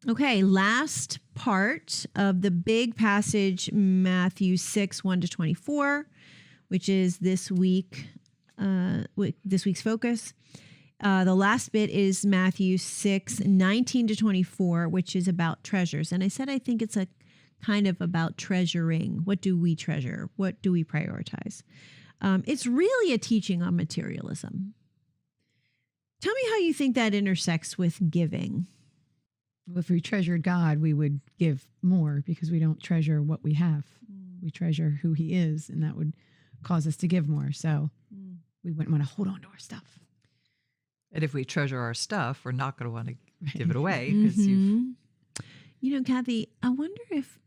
Okay, last part of the big passage, Matthew 6, 1-24, which is this week's focus. The last bit is Matthew 6, 19-24, which is about treasures. And I said I think it's a kind of about treasuring. What do we treasure? What do we prioritize? It's really a teaching on materialism. Tell me how you think that intersects with giving. Well, if we treasured God, we would give more because we don't treasure what we have. We treasure who he is, and that would cause us to give more. So we wouldn't want to hold on to our stuff. And if we treasure our stuff, we're not going to want to give it away because You know, Kathy, I wonder if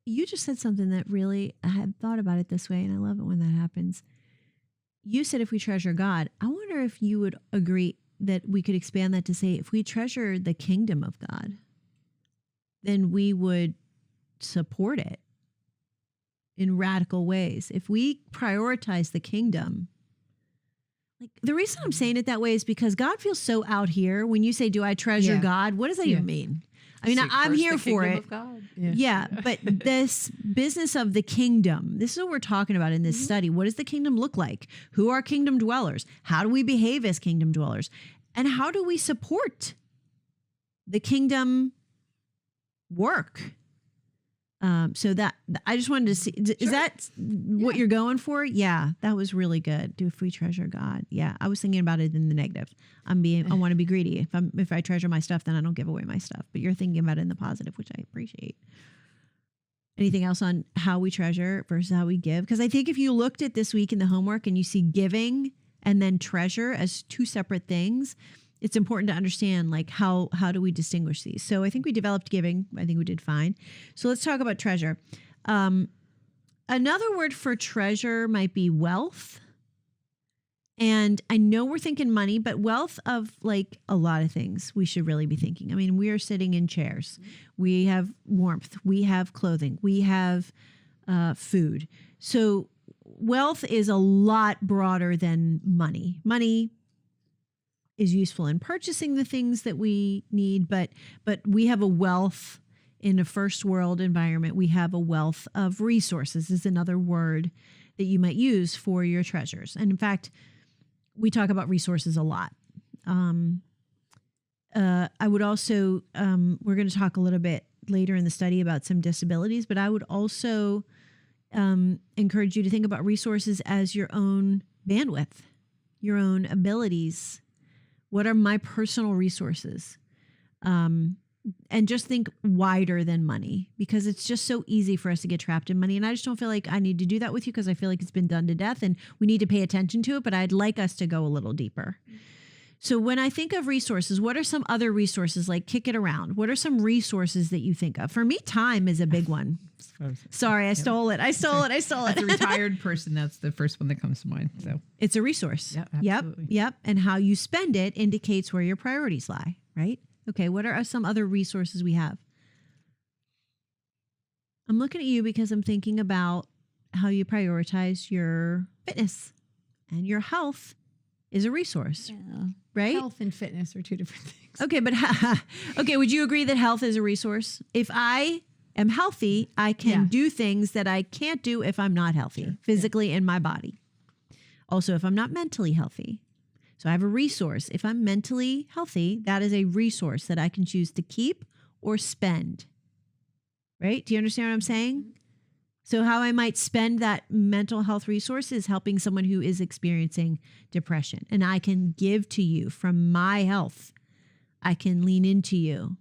you just said something that really, I had thought about it this way, and I love it when that happens. You said if we treasure God, I wonder if you would agree that we could expand that to say if we treasure the kingdom of God, then we would support it in radical ways. If we prioritize the kingdom, like the reason I'm saying it that way is because God feels so out here. When you say, do I treasure God? What does that even mean? I mean, I'm here for it. Yeah, but this business of the kingdom, this is what we're talking about in this study. What does the kingdom look like? Who are kingdom dwellers? How do we behave as kingdom dwellers? And how do we support the kingdom work? So that I just wanted to see, is that what you're going for? Yeah, that was really good. Do if we treasure God. Yeah, I was thinking about it in the negative. I want to be greedy. If I treasure my stuff, then I don't give away my stuff. But you're thinking about it in the positive, which I appreciate. Anything else on how we treasure versus how we give? Because I think if you looked at this week in the homework and you see giving and then treasure as two separate things, it's important to understand like how do we distinguish these. So I think we developed giving. I think we did fine. So let's talk about treasure. Another word for treasure might be wealth. And I know we're thinking money, but wealth of like a lot of things we should really be thinking. I mean, we are sitting in chairs. We have warmth. We have clothing. We have food. So wealth is a lot broader than money. Money is useful in purchasing the things that we need, but we have a wealth in a first world environment. We have a wealth of resources is another word that you might use for your treasures. And in fact, we talk about resources a lot. I would also, we're going to talk a little bit later in the study about some disabilities, but I would also encourage you to think about resources as your own bandwidth, your own abilities. What are my personal resources? And just think wider than money, because it's just so easy for us to get trapped in money. And I just don't feel like I need to do that with you because I feel like it's been done to death and we need to pay attention to it. But I'd like us to go a little deeper. So when I think of resources, what are some other resources? Like kick it around. What are some resources that you think of? For me, time is a big one. Sorry, I stole it. As a retired person, that's the first one that comes to mind. So it's a resource. Yep. And how you spend it indicates where your priorities lie, right? Okay, what are some other resources we have? I'm looking at you because I'm thinking about how you prioritize your fitness, and your health is a resource, right? Health and fitness are two different things. Okay, but would you agree that health is a resource? If I am healthy, I can do things that I can't do if I'm not healthy, physically in my body. Also, if I'm not mentally healthy. So I have a resource. If I'm mentally healthy, that is a resource that I can choose to keep or spend. Right? Do you understand what I'm saying? So how I might spend that mental health resource is helping someone who is experiencing depression. And I can give to you from my health. I can lean into you,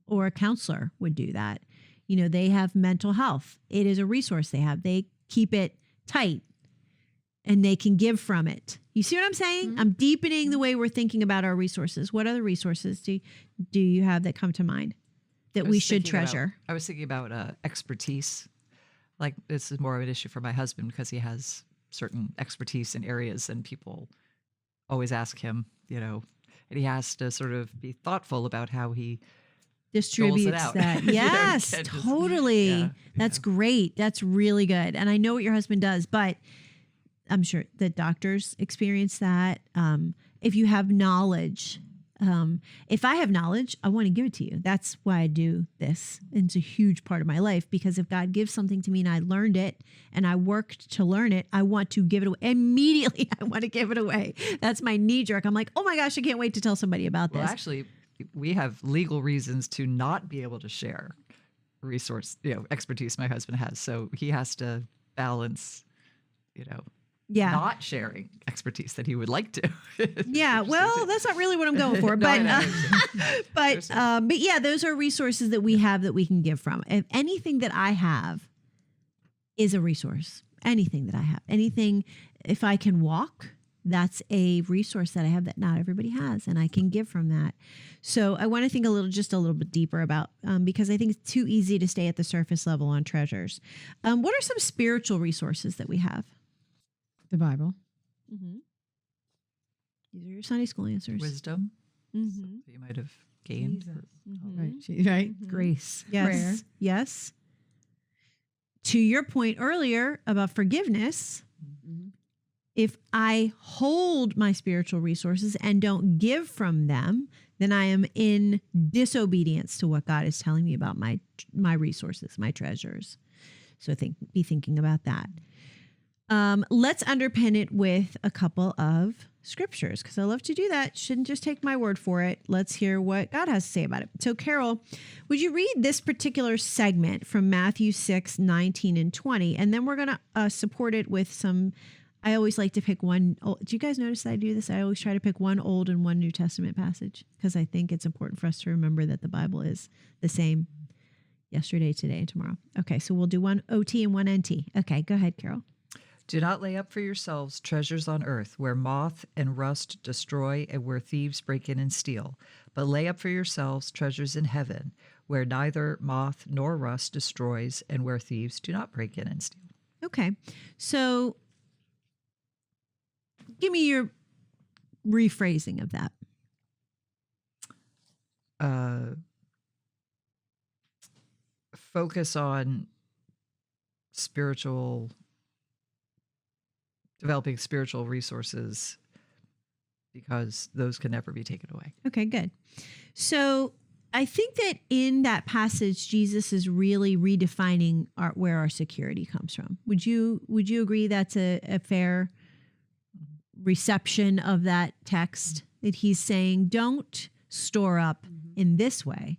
or a counselor would do that. They have mental health. It is a resource they have. They keep it tight and they can give from it. You see what I'm saying? Mm-hmm. I'm deepening the way we're thinking about our resources. What other resources do you have that come to mind that we should treasure? I was thinking about expertise. Like this is more of an issue for my husband because he has certain expertise in areas and people always ask him, and he has to sort of be thoughtful about how he distributes that. Yes, totally. That's great. That's really good. And I know what your husband does, but I'm sure that doctors experience that. If you have knowledge If I have knowledge, I want to give it to you. That's why I do this. It's a huge part of my life, because if God gives something to me and I learned it and I worked to learn it, I want to give it away. Immediately, I want to give it away. That's my knee jerk. I'm like, oh my gosh, I can't wait to tell somebody about Well, this. actually, we have legal reasons to not be able to share expertise my husband has. So he has to balance, Yeah. not sharing expertise that he would like to. Yeah, well, that's not really what I'm going for, No, I but know. but yeah, those are resources that we have that we can give from. If anything that I have is a resource, anything that I have, anything, if I can walk, that's a resource that I have that not everybody has, and I can give from that. So I want to think just a little bit deeper about, because I think it's too easy to stay at the surface level on treasures. What are some spiritual resources that we have? The Bible. Mm-hmm. These are your Sunday school answers. Wisdom Mm-hmm. that you might have gained. Mm-hmm. Right. Mhm. Grace. Yes. Prayer. Yes. To your point earlier about forgiveness, Mhm. if I hold my spiritual resources and don't give from them, then I am in disobedience to what God is telling me about my resources, my treasures. So be thinking about that. Let's underpin it with a couple of scriptures, because I love to do that. Shouldn't just take my word for it. Let's hear what God has to say about it. So Carol, would you read this particular segment from Matthew 6:19 and 20? And then we're going to support it with some, I always like to pick one. Do you guys notice that I do this? I always try to pick one Old and one New Testament passage, because I think it's important for us to remember that the Bible is the same yesterday, today, and tomorrow. Okay, so we'll do one OT and one NT. Okay, go ahead, Carol. Do not lay up for yourselves treasures on earth, where moth and rust destroy and where thieves break in and steal. But lay up for yourselves treasures in heaven, where neither moth nor rust destroys and where thieves do not break in and steal. Okay, so give me your rephrasing of that. Focus on developing spiritual resources, because those can never be taken away. Okay, good. So I think that in that passage, Jesus is really redefining where our security comes from. Would you agree that's a fair reception of that text? That he's saying, don't store up in this way.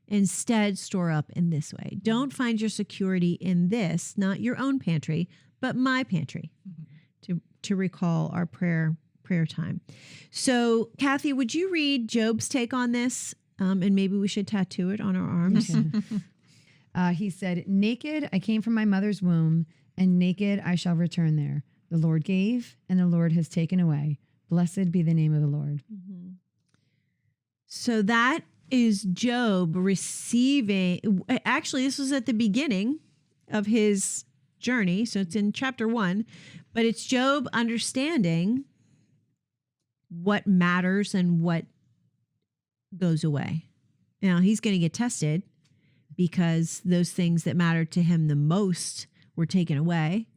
Instead, store up in this way. Don't find your security in this, not your own pantry, but my pantry. To recall our prayer time. So, Kathy, would you read Job's take on this? And maybe we should tattoo it on our arms. He said, naked I came from my mother's womb, and naked I shall return there. The Lord gave, and the Lord has taken away. Blessed be the name of the Lord. Mm-hmm. So that is Job receiving. Actually, this was at the beginning of his journey. So it's in chapter 1, but it's Job understanding what matters and what goes away. Now he's going to get tested because those things that mattered to him the most were taken away.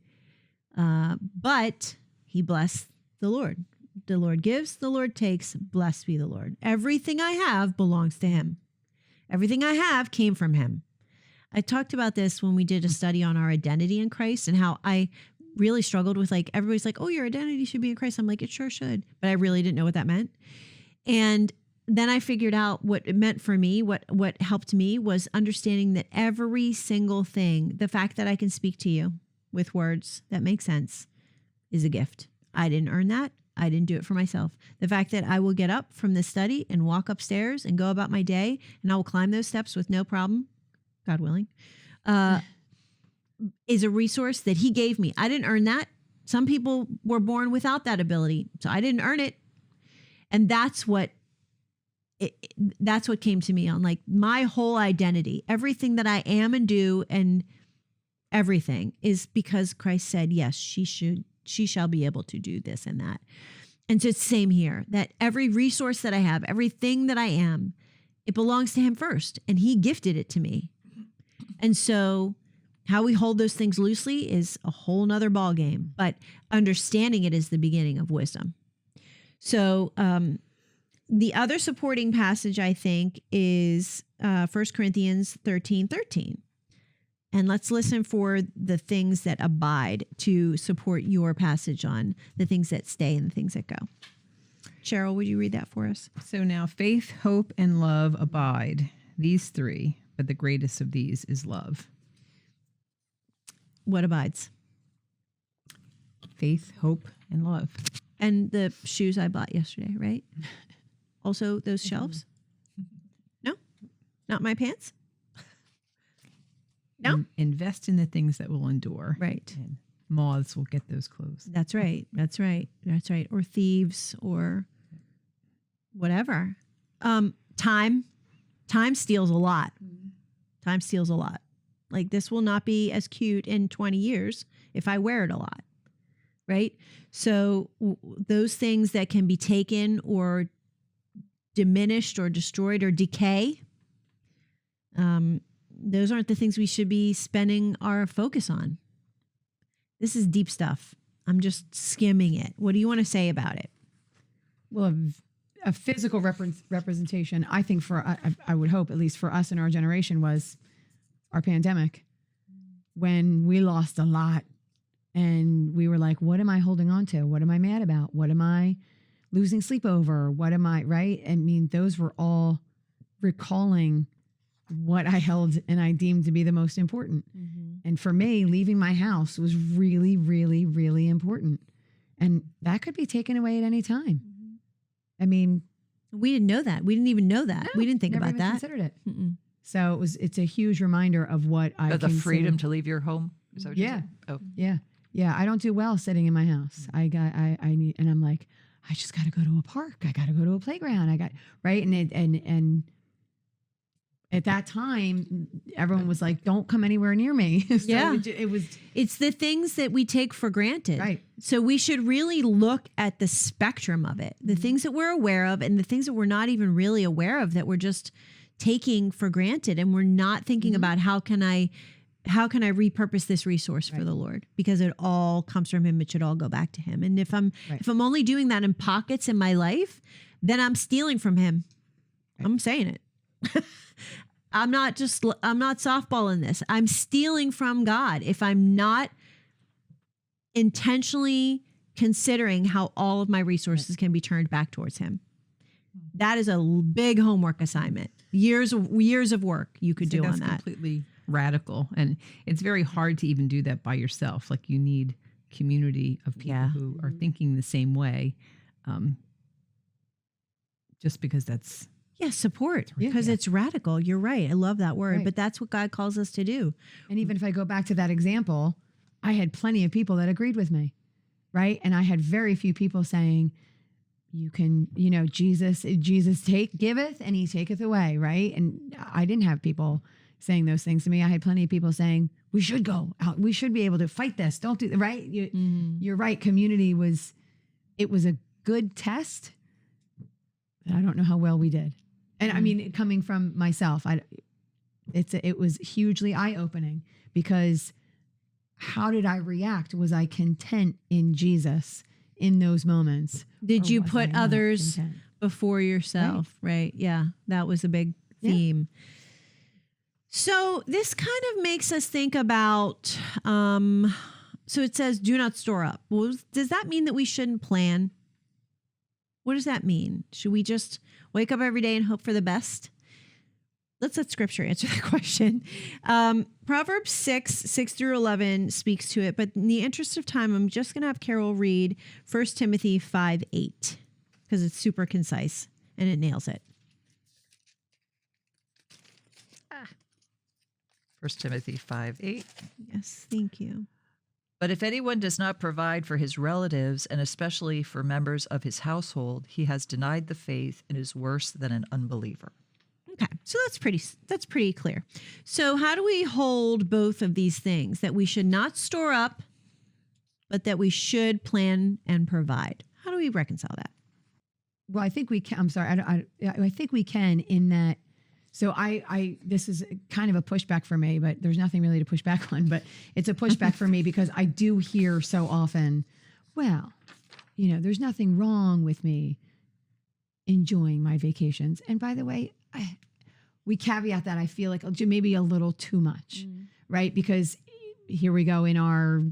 But he blessed the Lord. The Lord gives, the Lord takes, blessed be the Lord. Everything I have belongs to him. Everything I have came from him. I talked about this when we did a study on our identity in Christ, and how I really struggled with, like, everybody's like, oh, your identity should be in Christ. I'm like, it sure should. But I really didn't know what that meant. And then I figured out what it meant for me. What helped me was understanding that every single thing, the fact that I can speak to you with words that make sense, is a gift. I didn't earn that. I didn't do it for myself. The fact that I will get up from this study and walk upstairs and go about my day, and I will climb those steps with no problem, God willing, is a resource that he gave me. I didn't earn that. Some people were born without that ability, so I didn't earn it. And that's what came to me on, like, my whole identity, everything that I am and do, and everything is because Christ said, yes, she shall be able to do this and that. And so it's the same here, that every resource that I have, everything that I am, it belongs to him first, and he gifted it to me. And so how we hold those things loosely is a whole nother ball game, but understanding it is the beginning of wisdom. So The other supporting passage, I think, is 1 Corinthians 13:13. And let's listen for the things that abide to support your passage on the things that stay and the things that go. Cheryl, would you read that for us? So now faith, hope, and love abide, these three, but the greatest of these is love. What abides? Faith, hope, and love. And the shoes I bought yesterday, right? Also those shelves? No? Not my pants? No? Invest in the things that will endure. Right. And moths will get those clothes. That's right. That's right. That's right. Or thieves or whatever. Time steals a lot. Time steals a lot. Like this will not be as cute in 20 years if I wear it a lot. Right. So those things that can be taken or diminished or destroyed or decay, those aren't the things we should be spending our focus on. This is deep stuff. I'm just skimming it. What do you want to say about it? Well, a physical representation, I think I would hope, at least for us in our generation, was our pandemic, when we lost a lot and we were like, what am I holding on to? What am I mad about? What am I losing sleep over? What am I, right? I mean, those were all recalling what I held and I deemed to be the most important. Mm-hmm. And for me, leaving my house was really, really, really important. And that could be taken away at any time. Mm-hmm. I mean, we didn't know that. We didn't even know that. No, we didn't think never about even that. Considered it. Mm-mm. So it's a huge reminder of what I the consider. freedom to leave your home. Is that what you Yeah. said? Oh, Yeah. I don't do well sitting in my house. I need, and I'm like, I just got to go to a park. I got to go to a playground. Right. And at that time, everyone was like, don't come anywhere near me. So Yeah. It's the things that we take for granted. Right. So we should really look at the spectrum of it, the things that we're aware of and the things that we're not even really aware of, that we're just taking for granted. And we're not thinking about how can I repurpose this resource for the Lord, because it all comes from him. It should all go back to him. And if I'm only doing that in pockets in my life, then I'm stealing from him. Right. I'm saying it. I'm not softballing this. I'm stealing from God if I'm not intentionally considering how all of my resources can be turned back towards him. That is a big homework assignment. Years of work you could do on that. That's completely radical. And it's very hard to even do that by yourself. Like you need community of people who are thinking the same way. Just because that's... Yeah, support, because it's radical. You're right. I love that word, but that's what God calls us to do. And even if I go back to that example, I had plenty of people that agreed with me, right? And I had very few people saying, you can, Jesus giveth and he taketh away, right? And I didn't have people saying those things to me. I had plenty of people saying, we should go out. We should be able to fight this. Don't do that, right? You're right. Community was a good test. I don't know how well we did. And I mean, coming from myself, it was hugely eye-opening, because how did I react? Was I content in Jesus in those moments? Did you put others before yourself? Right. Yeah. That was a big theme. So this kind of makes us think about, so it says, do not store up. Well, does that mean that we shouldn't plan? What does that mean? Should we just wake up every day and hope for the best? Let's let Scripture answer the question. Proverbs 6:6-11 speaks to it, but in the interest of time, I'm just going to have Carol read 1 Timothy 5:8, because it's super concise and it nails it. 1 Timothy 5:8. Yes, thank you. But if anyone does not provide for his relatives, and especially for members of his household, he has denied the faith and is worse than an unbeliever. Okay, so that's pretty clear. So how do we hold both of these things, that we should not store up, but that we should plan and provide? How do we reconcile that? Well, I think we can. I'm sorry. I think we can, in that. So this is kind of a pushback for me, but there's nothing really to push back on, but it's a pushback for me, because I do hear so often, well, there's nothing wrong with me enjoying my vacations. And by the way, we caveat that I feel like maybe a little too much, right? Because here we go in our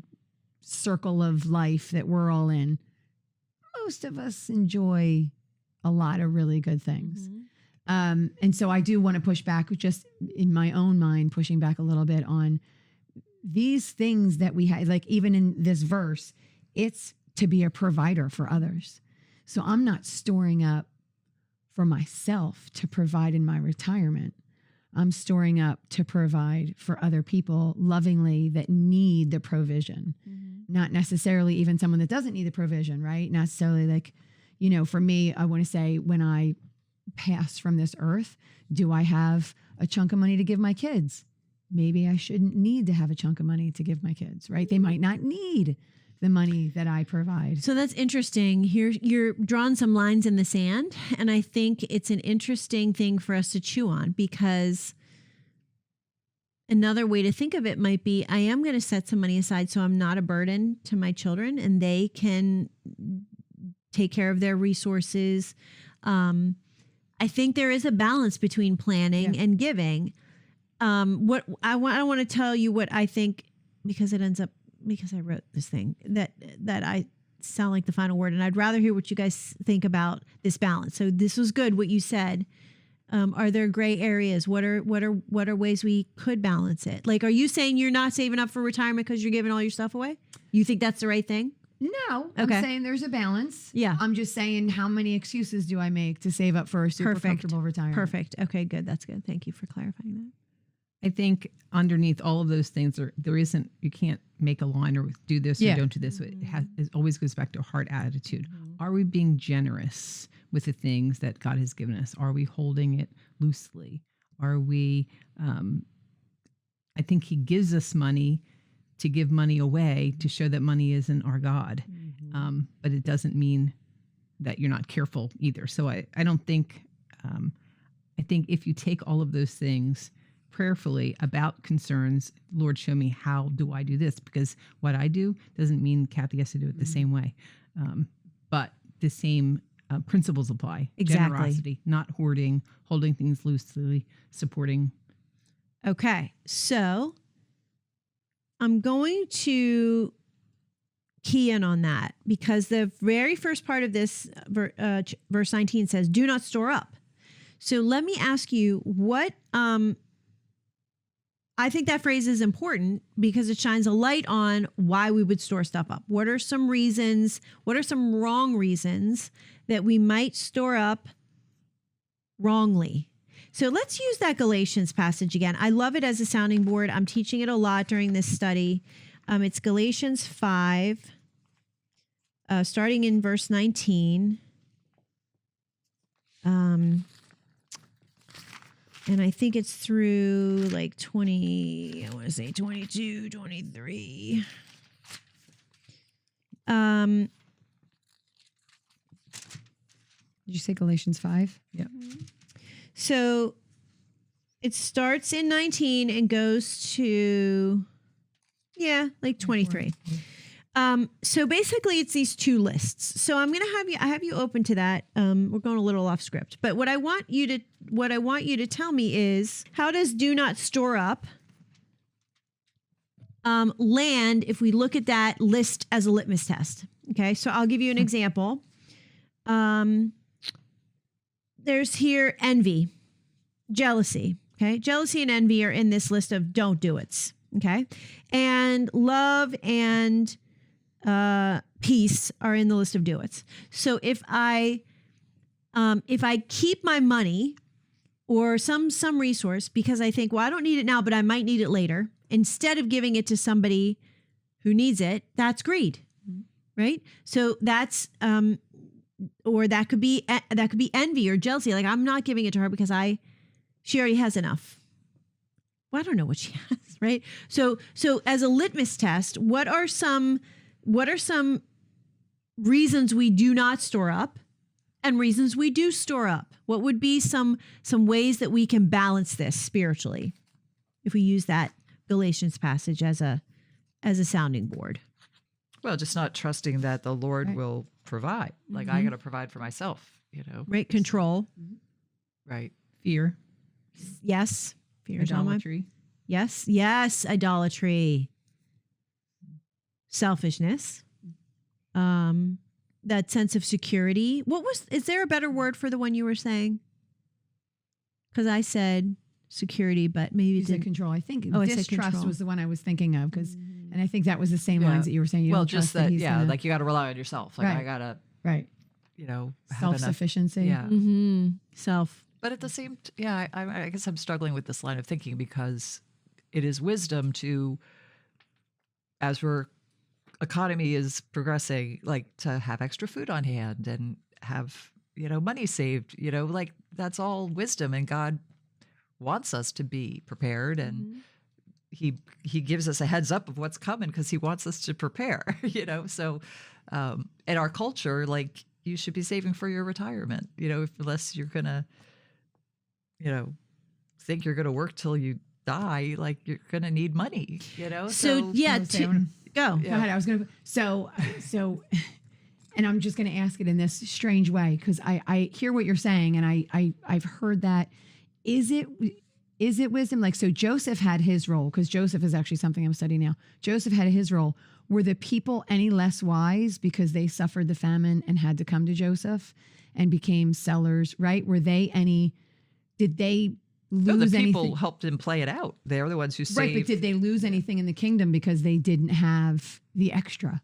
circle of life that we're all in. Most of us enjoy a lot of really good things. And so I do want to push back, just in my own mind, pushing back a little bit on these things that we have, like even in this verse, it's to be a provider for others. So I'm not storing up for myself to provide in my retirement. I'm storing up to provide for other people lovingly that need the provision, not necessarily even someone that doesn't need the provision, right? Not necessarily like, for me, I want to say when I pass from this earth, do I have a chunk of money to give my kids? Maybe I shouldn't need to have a chunk of money to give my kids, right? They might not need the money that I provide. So that's interesting. Here you're drawing some lines in the sand, and I think it's an interesting thing for us to chew on, because another way to think of it might be, I am going to set some money aside so I'm not a burden to my children and they can take care of their resources. I think there is a balance between planning and giving. What I want to tell you what I think, because I wrote this thing that I sound like the final word, and I'd rather hear what you guys think about this balance. So this was good what you said. Are there gray areas? What are ways we could balance it? Like, are you saying you're not saving up for retirement because you're giving all your stuff away? You think that's the right thing? No, Okay. I'm saying there's a balance. Yeah. I'm just saying, how many excuses do I make to save up for a super comfortable retirement? Perfect. Okay, good. That's good. Thank you for clarifying that. I think underneath all of those things, there isn't, you can't make a line or do this or don't do this. It always goes back to a heart attitude. Are we being generous with the things that God has given us? Are we holding it loosely? Are we, I think he gives us money to give money away to show that money isn't our God. But it doesn't mean that you're not careful either. So I don't think, I think if you take all of those things prayerfully about concerns, Lord, show me, how do I do this? Because what I do doesn't mean Kathy has to do it the same way. But the same principles apply. Exactly. Generosity, not hoarding, holding things loosely, supporting. Okay, so I'm going to key in on that, because the very first part of this verse 19 says, do not store up. So let me ask you what, I think that phrase is important because it shines a light on why we would store stuff up. What are some reasons, what are some wrong reasons that we might store up wrongly? So let's use that Galatians passage again. I love it as a sounding board. I'm teaching it a lot during this study. It's Galatians 5, starting in verse 19. And I think it's through like 20, I want to say 22, 23. Did you say Galatians 5? Yeah. So it starts in 19 and goes to, like 23. So basically it's these two lists. So I'm going to have you open to that. We're going a little off script, but what I want you to tell me is, how does do not store up land if we look at that list as a litmus test? Okay. So I'll give you an example. There's here envy, jealousy. Okay. Jealousy and envy are in this list of don't do it's. Okay. And love and peace are in the list of do it's. So if I keep my money or some resource because I think, well, I don't need it now, but I might need it later, instead of giving it to somebody who needs it, that's greed, right? So that's, or that could be envy or jealousy. Like, I'm not giving it to her because she already has enough. Well, I don't know what she has, right? So as a litmus test, what are some reasons we do not store up and reasons we do store up? What would be some ways that we can balance this spiritually if we use that Galatians passage as a sounding board? Well, just not trusting that the Lord will provide. Like, I got to provide for myself. Right. Control. Right. Fear, Yes. Fear is on my. idolatry. Yes. Yes. Idolatry. Selfishness. That sense of security. Is there a better word for the one you were saying? Because I said security, but maybe You said didn't. control. I think Oh, I said distrust control. was the one I was thinking of and I think that was the same lines that you were saying. You Well, don't just trust that he's gonna, like you got to rely on yourself. Like Right. I got to, right. have enough. Self-sufficiency. Yeah. Mm-hmm. Self. But at the same, I guess I'm struggling with this line of thinking because it is wisdom to, as we're economy is progressing, like to have extra food on hand and have, money saved, like that's all wisdom, and God wants us to be prepared, and he gives us a heads up of what's coming because he wants us to prepare, so in our culture, like you should be saving for your retirement, unless you're gonna, think you're gonna work till you die, like you're gonna need money, So yeah, go. Go ahead. I was going to. So, and I'm just going to ask it in this strange way because I hear what you're saying, and I've heard that. Is it wisdom? Like, so Joseph had his role, because Joseph is actually something I'm studying now. Joseph had his role. Were the people any less wise because they suffered the famine and had to come to Joseph and became sellers? Right? Were they any? Did they? No, the Lose people anything? helped him play it out. They're the ones who saved. Right, but did they lose anything in the kingdom because they didn't have the extra?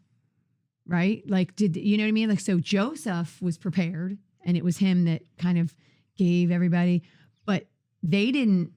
Right? Like, you know what I mean? Like, so Joseph was prepared, and it was him that kind of gave everybody, but they didn't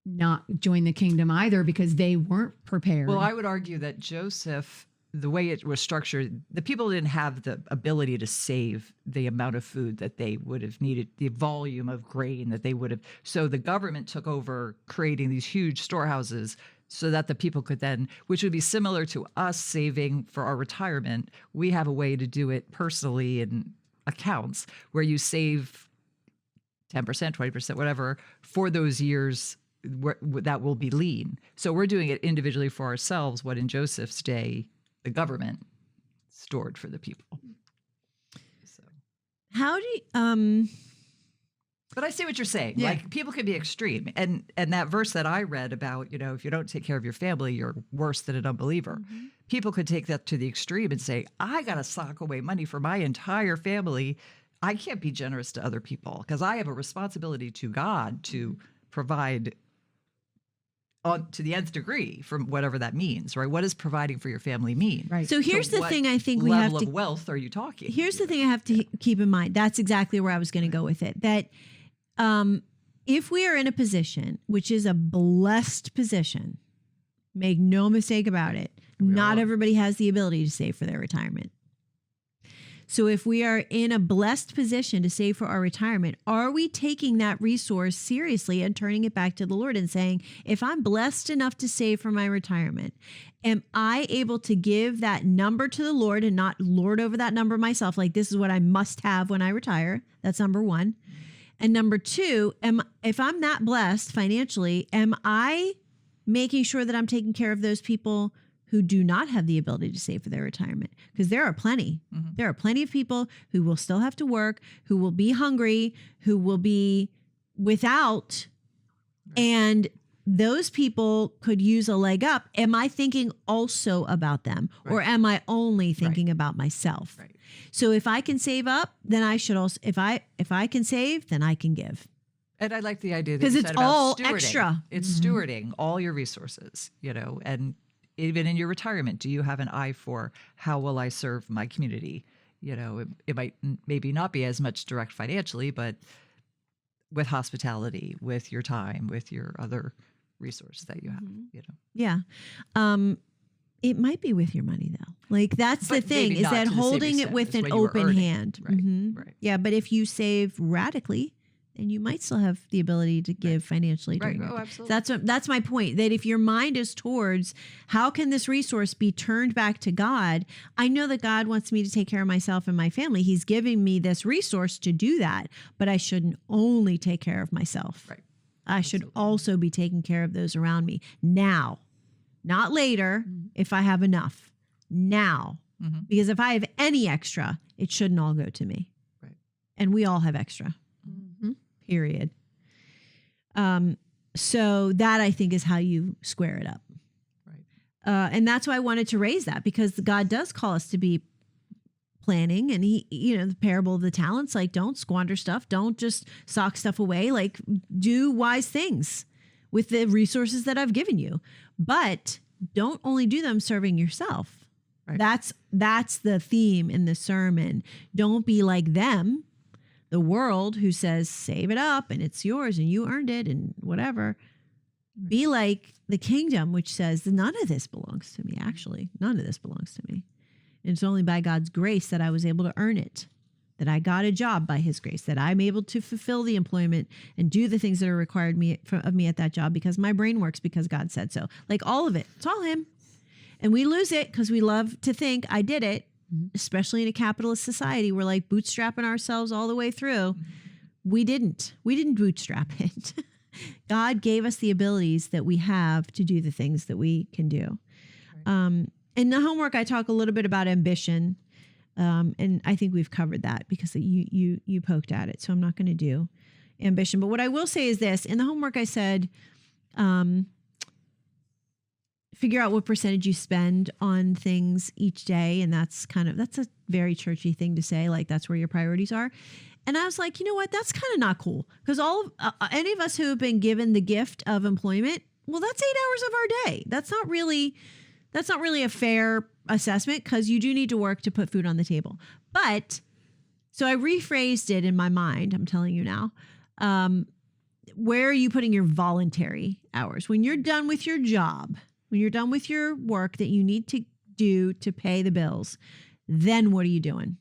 not join the kingdom either because they weren't prepared. Well, I would argue that Joseph, the way it was structured, the people didn't have the ability to save the amount of food that they would have needed, the volume of grain that they would have. So the government took over creating these huge storehouses so that the people could then, which would be similar to us saving for our retirement. We have a way to do it personally in accounts where you save 10%, 20%, whatever, for those years that will be lean. So we're doing it individually for ourselves, what in Joseph's day, the government stored for the people. So, How do you, but I see what you're saying. Yeah. Like people can be extreme, and that verse that I read about, if you don't take care of your family, you're worse than an unbeliever. People could take that to the extreme and say, I got to sock away money for my entire family. I can't be generous to other people because I have a responsibility to God to provide to the nth degree, from whatever that means, right? What does providing for your family mean? Right. so here's the what thing I think we have level to of wealth are you talking? Here's the thing I have to keep in mind. That's exactly where I was going to go with it. That if we are in a position, which is a blessed position, make no mistake about it, not everybody has the ability to save for their retirement. So if we are in a blessed position to save for our retirement, are we taking that resource seriously and turning it back to the Lord and saying, if I'm blessed enough to save for my retirement, am I able to give that number to the Lord and not lord over that number myself? Like, this is what I must have when I retire. That's number one. And number two, if I'm that blessed financially, am I making sure that I'm taking care of those people who do not have the ability to save for their retirement? Because there are plenty. Mm-hmm. There are plenty of people who will still have to work, who will be hungry, who will be without. Right. And those people could use a leg up. Am I thinking also about them? Right. Or am I only thinking about myself? Right. So if I can save up, then I should also, if I can save, then I can give. And I like the idea that because you it's said about all stewarding. extra. It's stewarding all your resources, and even in your retirement, do you have an eye for how will I serve my community? It might maybe not be as much direct financially, but with hospitality, with your time, with your other resources that you have, Yeah. It might be with your money though. Like that's the thing, is that holding it with an open hand. Right. Mm-hmm. Right. Yeah. But if you save radically, then you might still have the ability to give financially. Right. During Oh, it. absolutely. That's my point, that if your mind is towards how can this resource be turned back to God? I know that God wants me to take care of myself and my family. He's giving me this resource to do that, but I shouldn't only take care of myself. Right. I should also be taking care of those around me now, not later if I have enough. Now, because if I have any extra, it shouldn't all go to me. And we all have extra, period. So that I think is how you square it up. Right. And that's why I wanted to raise that, because God does call us to be planning, and he, the parable of the talents, like, don't squander stuff. Don't just sock stuff away. Like, do wise things with the resources that I've given you, but don't only do them serving yourself. Right. That's the theme in the sermon. Don't be like them, the world, who says, save it up and it's yours and you earned it and whatever. Be like the kingdom, which says none of this belongs to me. Actually, none of this belongs to me. And it's only by God's grace that I was able to earn it, that I got a job by his grace, that I'm able to fulfill the employment and do the things that are required of me at that job because my brain works because God said so. Like, all of it. It's all him. And we lose it because we love to think I did it, especially in a capitalist society. We're like bootstrapping ourselves all the way through. We didn't bootstrap it. God gave us the abilities that we have to do the things that we can do. Right. In the homework, I talk a little bit about ambition. And I think we've covered that because you poked at it. So I'm not going to do ambition. But what I will say is this. In the homework, I said, figure out what percentage you spend on things each day. And that's a very churchy thing to say. Like, that's where your priorities are. And I was like, you know what? That's kind of not cool. Because any of us who have been given the gift of employment, well, that's 8 hours of our day. That's not really a fair assessment, because you do need to work to put food on the table. But so I rephrased it in my mind. I'm telling you now. Where are you putting your voluntary hours? When you're done with your job, when you're done with your work that you need to do to pay the bills, then what are you doing?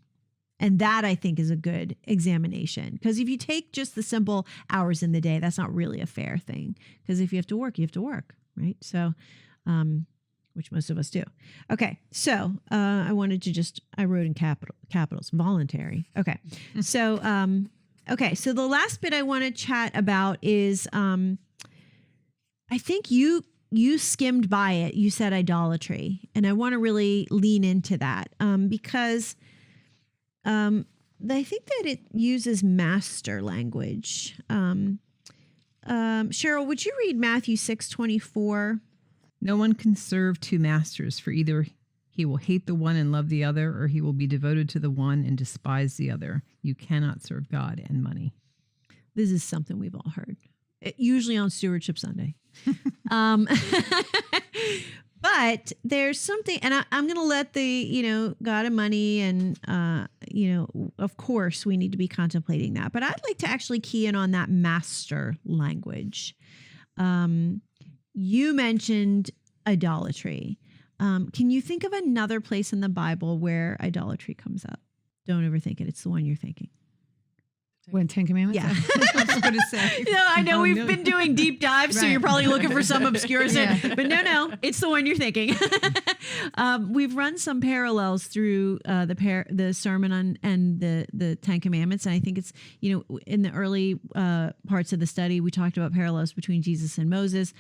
And that, I think, is a good examination. Because if you take just the simple hours in the day, that's not really a fair thing. Because if you have to work, you have to work, right? So, which most of us do. Okay, so I wrote in capitals, voluntary. Okay, so the last bit I want to chat about is, I think you skimmed by it. You said idolatry, and I want to really lean into that because I think that it uses master language. Cheryl, would you read Matthew 6:24? No one can serve two masters, for either he will hate the one and love the other, or he will be devoted to the one and despise the other. You cannot serve God and money. This is something we've all heard, usually on Stewardship Sunday. But there's something, and I'm going to let the, God and money and, of course we need to be contemplating that. But I'd like to actually key in on that master language. You mentioned idolatry. Can you think of another place in the Bible where idolatry comes up? Don't overthink it. It's the one you're thinking. When 10 Commandments? Yeah. I was going to say. I know we've been doing deep dives, so you're probably looking for some obscure but no, it's the one you're thinking. We've run some parallels through the sermon on and the 10 Commandments, and I think it's, in the early parts of the study, we talked about parallels between Jesus and Moses.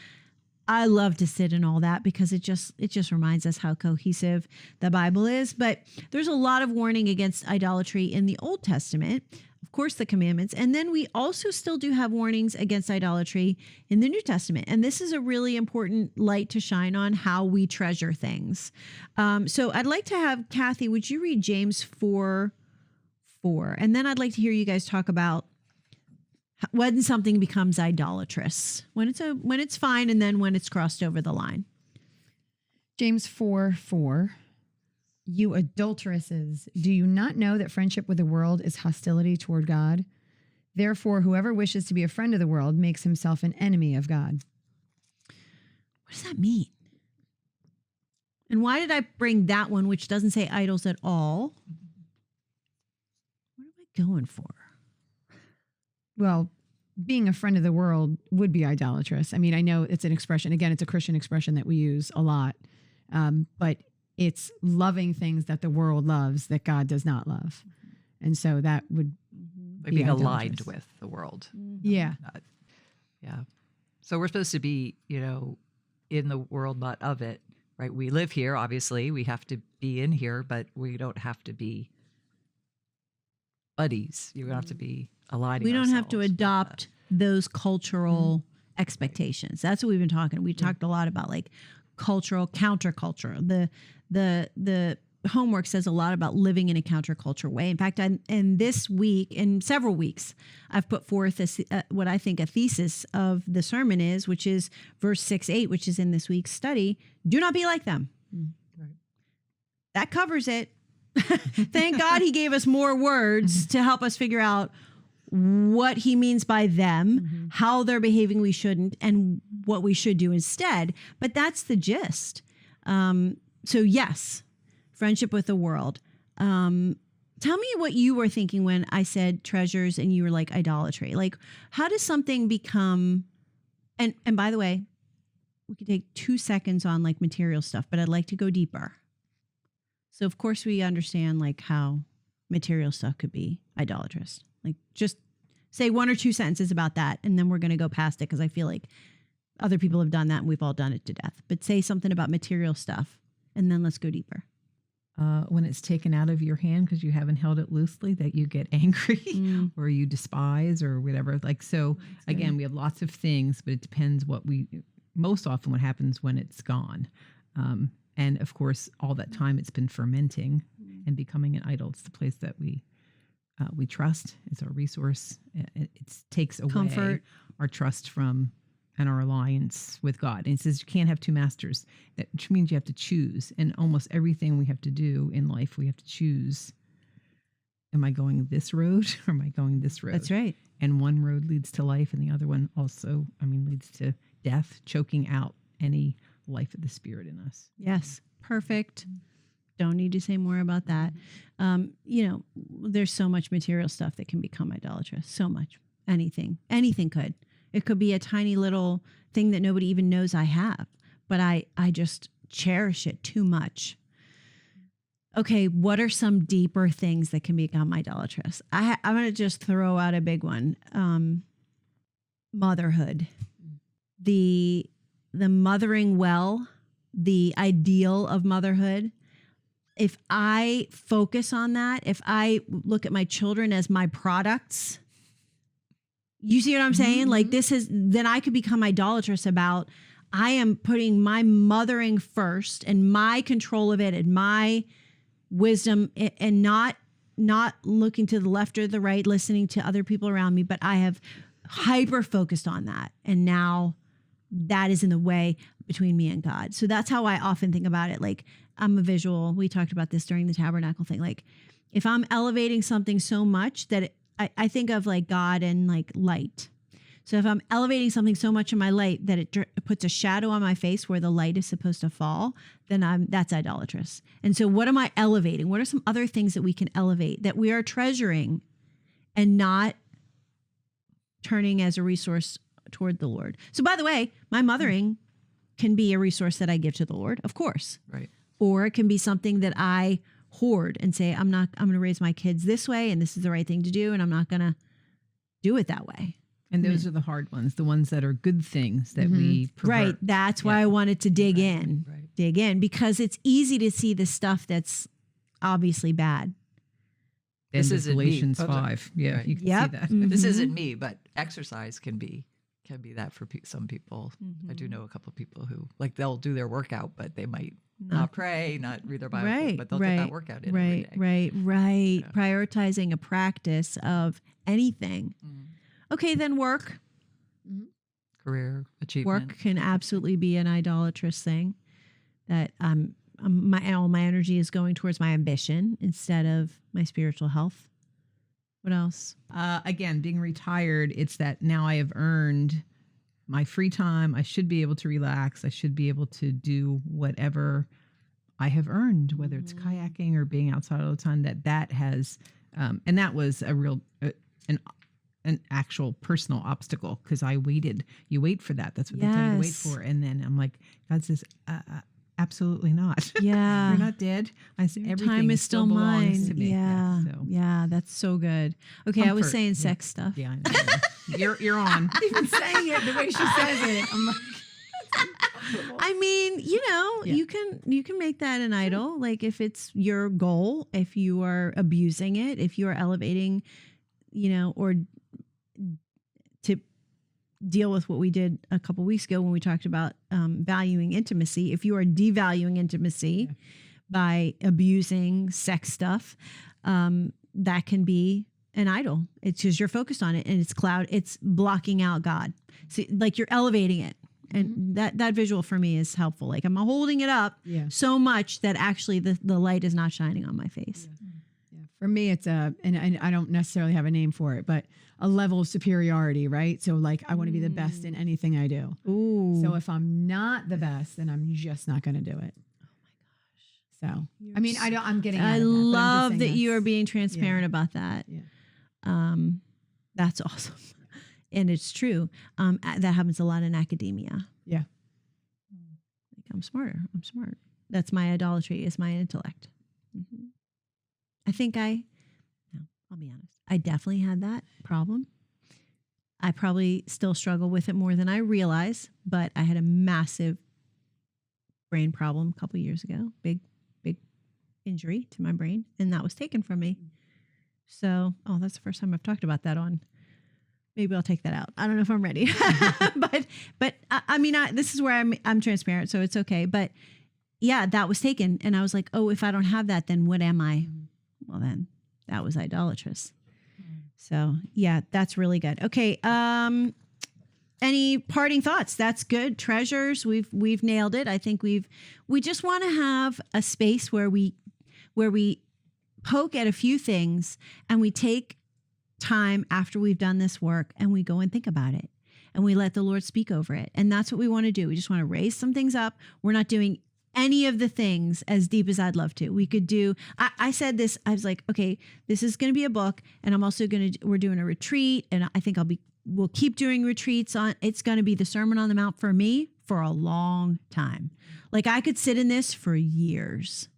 I love to sit in all that because it just reminds us how cohesive the Bible is. But there's a lot of warning against idolatry in the Old Testament. Of course, the commandments. And then we also still do have warnings against idolatry in the New Testament. And this is a really important light to shine on how we treasure things. So I'd like to have Kathy, would you read James 4:4? And then I'd like to hear you guys talk about when something becomes idolatrous, when it's fine, and then when it's crossed over the line. James 4:4. You adulteresses, do you not know that friendship with the world is hostility toward God? Therefore, whoever wishes to be a friend of the world makes himself an enemy of God. What does that mean? And why did I bring that one, which doesn't say idols at all? What am I going for? Well, being a friend of the world would be idolatrous. I mean, I know it's an expression. Again, it's a Christian expression that we use a lot. But it's loving things that the world loves that God does not love. And so that would be being aligned with the world. Yeah. Yeah. So we're supposed to be, in the world, not of it, right? We live here, obviously. We have to be in here, but we don't have to be buddies. You're going to have to be aligning. We don't have to ourselves with adopt those cultural expectations. That's what we've been talking. We talked a lot about like cultural, counterculture. The homework says a lot about living in a counterculture way. In fact, in this week, in several weeks, I've put forth what I think a thesis of the sermon is, which is verse 6-8, which is in this week's study. Do not be like them. Right. That covers it. Thank God he gave us more words to help us figure out what he means by them, how they're behaving we shouldn't, and what we should do instead. But that's the gist. So yes, friendship with the world. Tell me what you were thinking when I said treasures and you were like idolatry. Like, how does something become, and by the way, we could take 2 seconds on like material stuff, but I'd like to go deeper. So of course we understand like how material stuff could be idolatrous. Like just say 1 or 2 sentences about that, and then we're going to go past it because I feel like other people have done that and we've all done it to death. But say something about material stuff, and then let's go deeper. When it's taken out of your hand because you haven't held it loosely, that you get angry or you despise or whatever. Like, so again, we have lots of things, but it depends most often what happens when it's gone. And of course, all that time it's been fermenting and becoming an idol. It's the place that we trust. It's our resource. It takes away Comfort. our trust from and our alliance with God. And it says you can't have two masters, which means you have to choose. And almost everything we have to do in life, we have to choose. Am I going this road or am I going this road? That's right. And one road leads to life, and the other one also, leads to death, choking out any life of the Spirit in us. Yes. Perfect. Don't need to say more about that. There's so much material stuff that can become idolatrous. So much. Anything could. It could be a tiny little thing that nobody even knows I have, but I just cherish it too much. Okay, what are some deeper things that can become idolatrous? I'm going to just throw out a big one. Motherhood. The mothering well, the ideal of motherhood. If I focus on that, if I look at my children as my products, you see what I'm saying? Like then I could become idolatrous about, I am putting my mothering first and my control of it and my wisdom and not looking to the left or the right, listening to other people around me, but I have hyper focused on that. And now that is in the way between me and God. So that's how I often think about it. Like, I'm a visual. We talked about this during the tabernacle thing. Like, if I'm elevating something so much that I think of like God and like light. So if I'm elevating something so much in my light that it puts a shadow on my face where the light is supposed to fall, then that's idolatrous. And so what am I elevating? What are some other things that we can elevate, that we are treasuring and not turning as a resource toward the Lord? So by the way, my mothering can be a resource that I give to the Lord, of course. Right. Or it can be something that I hoard and say, I'm going to raise my kids this way, and this is the right thing to do, and I'm not going to do it that way. And those are the hard ones, the ones that are good things that we pervert. Right. That's why I wanted to dig in, because it's easy to see the stuff that's obviously bad. This isn't Galatians me. 5. Yeah, Right. you can Yep. see that. This isn't me, but exercise can be that for some people. I do know a couple of people who, like, they'll do their workout, but they might not pray, not read their Bible, but they'll get that workout in every day. Right. Yeah. Prioritizing a practice of anything. Okay, then work. Career achievement. Work can absolutely be an idolatrous thing. That all my energy is going towards my ambition instead of my spiritual health. What else? Again, being retired, it's that now I have earned my free time. I should be able to relax. I should be able to do whatever I have earned, whether it's kayaking or being outside all the time. That has, and that was a real an actual personal obstacle, because I waited. You wait for that. That's what they tell you to wait for. And then I'm like, God says, absolutely not. Yeah. You're not dead. I said, everything Time is still belongs mine. to me. Yeah. Yeah, that's so good. Okay, I was Comfort. saying sex stuff. Yeah, I know. You're on. Even saying it the way she says it, I'm like, I mean, Yeah. you can make that an idol. Like if it's your goal, if you are abusing it, if you are elevating, or to deal with what we did a couple weeks ago when we talked about valuing intimacy. If you are devaluing intimacy by abusing sex stuff, that can be an idol. It's because you're focused on it and it's blocking out God. So like you're elevating it. And that visual for me is helpful. Like I'm holding it up so much that actually the light is not shining on my face. Yeah. For me, it's and I don't necessarily have a name for it, but a level of superiority, right? So like I want to be the best in anything I do. Ooh. So if I'm not the best, then I'm just not going to do it. So, I mean, I'm getting I out of that, but I'm just love saying that you are that's- being transparent about that. Yeah. That's awesome. And it's true. That happens a lot in academia. Yeah. Like I'm smart. That's my idolatry, is my intellect. I think I'll be honest. I definitely had that problem. I probably still struggle with it more than I realize, but I had a massive brain problem a couple years ago. Big injury to my brain, and that was taken from me. So, that's the first time I've talked about that on. Maybe I'll take that out. I don't know if I'm ready, but I mean, this is where I'm transparent, so it's okay. But yeah, that was taken, and I was like, oh, if I don't have that, then what am I? Well, then that was idolatrous. So yeah, that's really good. Okay. Any parting thoughts? That's good. Treasures. We've nailed it. I think we just want to have a space where we poke at a few things and we take time after we've done this work and we go and think about it and we let the Lord speak over it. And that's what we want to do. We just want to raise some things up. We're not doing any of the things as deep as I'd love to. We could do, I said this, I was like, okay, this is going to be a book, and I'm also we're doing a retreat, and I think we'll keep doing retreats it's going to be the Sermon on the Mount for me for a long time. Like I could sit in this for years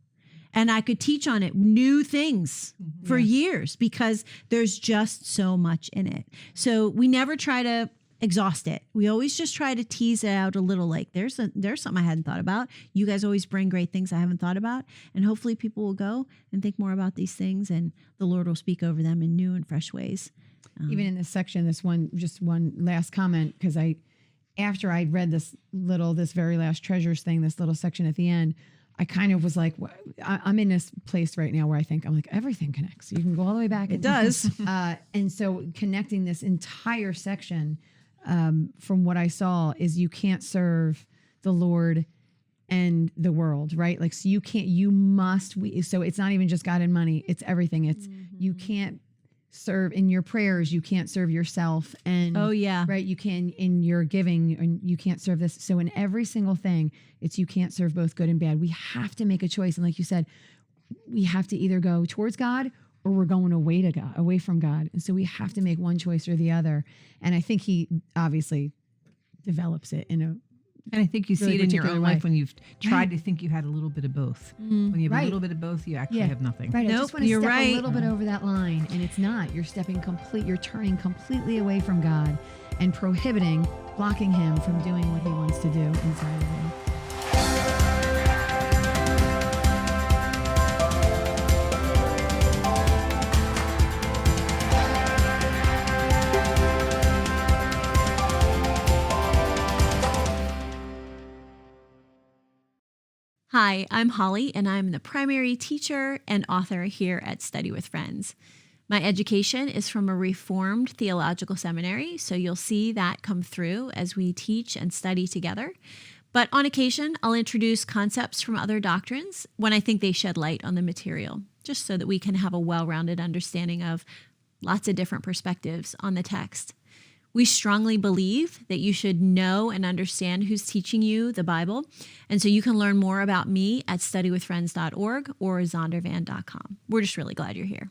and I could teach on it new things for years because there's just so much in it. So we never try to exhaust it. We always just try to tease it out a little, like there's something I hadn't thought about. You guys always bring great things I haven't thought about, and hopefully people will go and think more about these things and the Lord will speak over them in new and fresh ways. Even in this section, just one last comment, because after I'd read this very last treasures thing, this little section at the end, I kind of was like, I'm in this place right now where I'm like, everything connects. You can go all the way back. It does. And so connecting this entire section, from what I saw, is you can't serve the Lord and the world, right? Like, so so it's not even just God and money. It's everything. It's, you can't serve in your prayers. You can't serve yourself. And right. You can in your giving, and you can't serve this. So in every single thing, it's, you can't serve both good and bad. We have to make a choice. And like you said, we have to either go towards God or we're going away from God. And so we have to make one choice or the other. And I think he obviously develops it in a, and I think you really see it in your particular own way. life when you've tried to think you had a little bit of both. When you have a little bit of both, you actually have nothing. Right. I Nope, just want to you're step right. a little bit over that line, and it's not. You're turning completely away from God and blocking him from doing what he wants to do inside of you. Hi, I'm Holly, and I'm the primary teacher and author here at Study with Friends. My education is from a Reformed theological seminary, so you'll see that come through as we teach and study together. But on occasion, I'll introduce concepts from other doctrines when I think they shed light on the material, just so that we can have a well-rounded understanding of lots of different perspectives on the text. We strongly believe that you should know and understand who's teaching you the Bible. And so you can learn more about me at studywithfriends.org or zondervan.com. We're just really glad you're here.